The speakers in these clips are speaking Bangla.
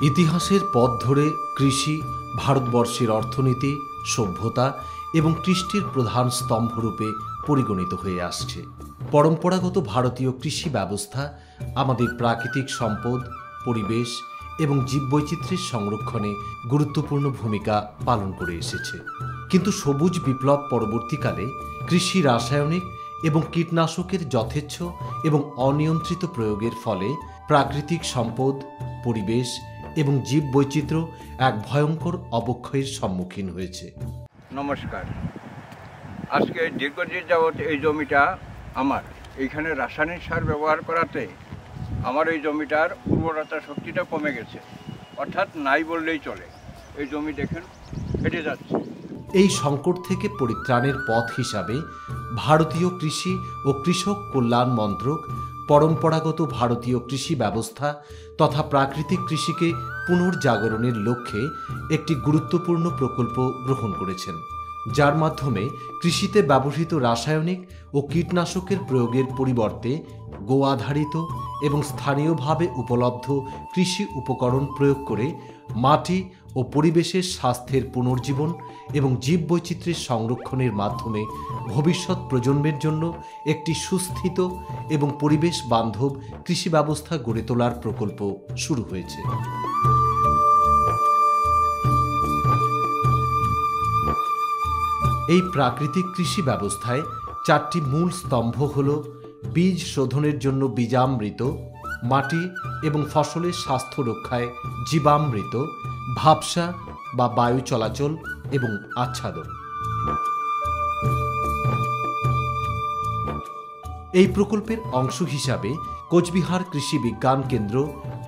ইতিহাসের পথ ধরে কৃষি ভারতবর্ষের অর্থনীতি, সভ্যতা এবং কৃষ্টির প্রধান স্তম্ভরূপে পরিগণিত হয়ে আসছে। পরম্পরাগত ভারতীয় কৃষি ব্যবস্থা আমাদের প্রাকৃতিক সম্পদ, পরিবেশ এবং জীববৈচিত্র্যের সংরক্ষণে গুরুত্বপূর্ণ ভূমিকা পালন করে এসেছে। কিন্তু সবুজ বিপ্লব পরবর্তীকালে কৃষি রাসায়নিক এবং কীটনাশকের যথেচ্ছ এবং অনিয়ন্ত্রিত প্রয়োগের ফলে প্রাকৃতিক সম্পদ, পরিবেশ এবং জীববৈচিত্র্য এক ভয়ঙ্কর অবক্ষয়ের সম্মুখীন হয়েছে। নমস্কার। আজকে দীর্ঘদিন যাবৎ এই জমিটা আমার, এইখানে রাসায়নিক সার ব্যবহার করাতে আমার এই জমিটার উর্বরতা শক্তিটা কমে গেছে, অর্থাৎ নাই বললেই চলে। এই জমি দেখেন ফেটে যাচ্ছে। এই সংকট থেকে পরিত্রাণের পথ হিসাবে ভারতীয় কৃষি ও কৃষক কল্যাণ মন্ত্রক পরম্পরাগত ভারতীয় কৃষি ব্যবস্থা তথা প্রাকৃতিক কৃষিকে পুনর্জাগরণের লক্ষ্যে একটি গুরুত্বপূর্ণ প্রকল্প গ্রহণ করেছেন, যার মাধ্যমে কৃষিতে ব্যবহৃত রাসায়নিক ও কীটনাশকের প্রয়োগের পরিবর্তে গো আধারিত এবং স্থানীয়ভাবে উপলব্ধ কৃষি উপকরণ প্রয়োগ করে মাটি ও পরিবেশের স্বাস্থ্যের পুনর্জীবন এবং জীববৈচিত্র্যের সংরক্ষণের মাধ্যমে ভবিষ্যৎ প্রজন্মের জন্য একটি সুস্থিত এবং পরিবেশ বান্ধব কৃষি ব্যবস্থা গড়ে তোলার প্রকল্প শুরু হয়েছে। এই প্রাকৃতিক কৃষি ব্যবস্থায় চারটি মূল স্তম্ভ হল বীজ শোধনের জন্য বীজামৃত, মাটি এবং ফসলের স্বাস্থ্য রক্ষায় জীবামৃত, ভাবসা বা বায়ু চলাচল এবং আচ্ছাদন। এই প্রকল্পের অংশ হিসাবে কোচবিহার কৃষি বিজ্ঞান কেন্দ্র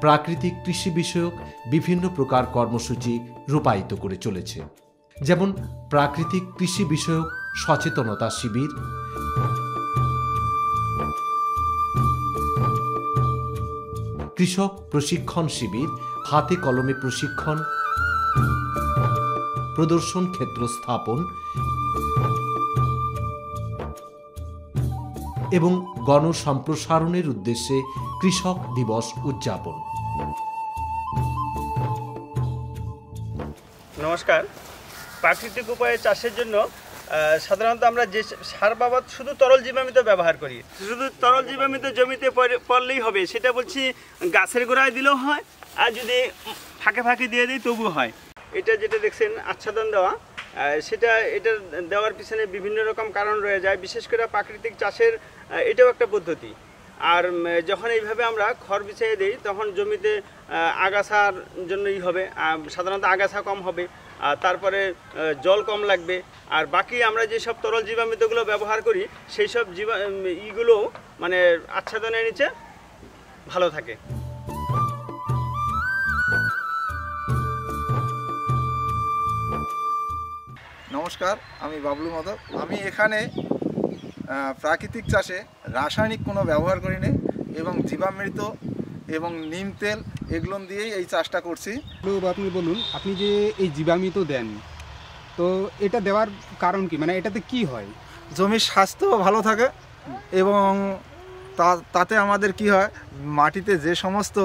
প্রাকৃতিক কৃষি বিষয়ক বিভিন্ন প্রকার কর্মসূচি রূপায়িত করে চলেছে, যেমন প্রাকৃতিক কৃষি বিষয়ক সচেতনতা শিবির, কৃষক প্রশিক্ষণ শিবির, হাতে কলমে প্রশিক্ষণ, প্রদর্শন ক্ষেত্র স্থাপন এবং গণসম্প্রসারণের উদ্দেশ্যে কৃষক দিবস উদযাপন। নমস্কার। প্রাকৃতিক উপায়ে চাষের জন্য সাধারণত আমরা যে সার বাবদ শুধু তরল জীবামৃত ব্যবহার করি। শুধু তরল জীবামৃত জমিতে পড়লেই হবে, সেটা বলছি গাছের গোড়ায় দিলেও হয়, আর যদি ফাঁকে ফাঁকে দিয়ে দিই তবুও হয়। এটা যেটা দেখছেন আচ্ছাদন দেওয়া, এটা দেওয়ার পিছনে বিভিন্ন রকম কারণ রয়ে যায়। বিশেষ করে প্রাকৃতিক চাষের এটাও একটা পদ্ধতি। আর যখন এইভাবে আমরা খড় বিছিয়ে দিই তখন জমিতে আগাছার জন্যই হবে, সাধারণত আগাছা কম হবে, আর তারপরে জল কম লাগবে। আর বাকি আমরা যেসব তরল জীবামৃতগুলো ব্যবহার করি সেই সব ইগুলো মানে আচ্ছাদনের নিচে ভালো থাকে। নমস্কার, আমি বাবলু মাধব। আমি এখানে প্রাকৃতিক চাষে রাসায়নিক কোনো ব্যবহার করি না এবং জীবামৃত এবং নিম তেল এগুলো দিয়েই এই চাষটা করছি। আপনি বলুন, আপনি যে এই জীবামৃত দেন, তো এটা দেওয়ার কারণ কি? মানে এটাতে কি হয়? জমির স্বাস্থ্য ভালো থাকে এবং তাতে আমাদের কি হয়, মাটিতে যে সমস্ত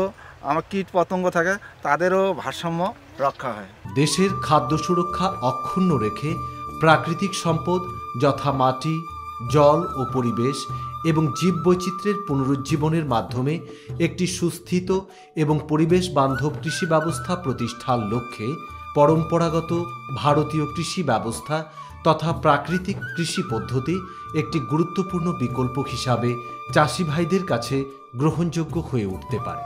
আমার কীট পতঙ্গ থাকে তাদেরও ভারসাম্য রক্ষা হয়। দেশের খাদ্য সুরক্ষা অক্ষুণ্ণ রেখে প্রাকৃতিক সম্পদ যথা মাটি, জল ও পরিবেশ এবং জীববৈচিত্র্যের পুনরুজ্জীবনের মাধ্যমে একটি সুস্থিত এবং পরিবেশ বান্ধব কৃষি ব্যবস্থা প্রতিষ্ঠার লক্ষ্যে পরম্পরাগত ভারতীয় কৃষি ব্যবস্থা তথা প্রাকৃতিক কৃষি পদ্ধতি একটি গুরুত্বপূর্ণ বিকল্প হিসাবে চাষি ভাইদের কাছে গ্রহণযোগ্য হয়ে উঠতে পারে।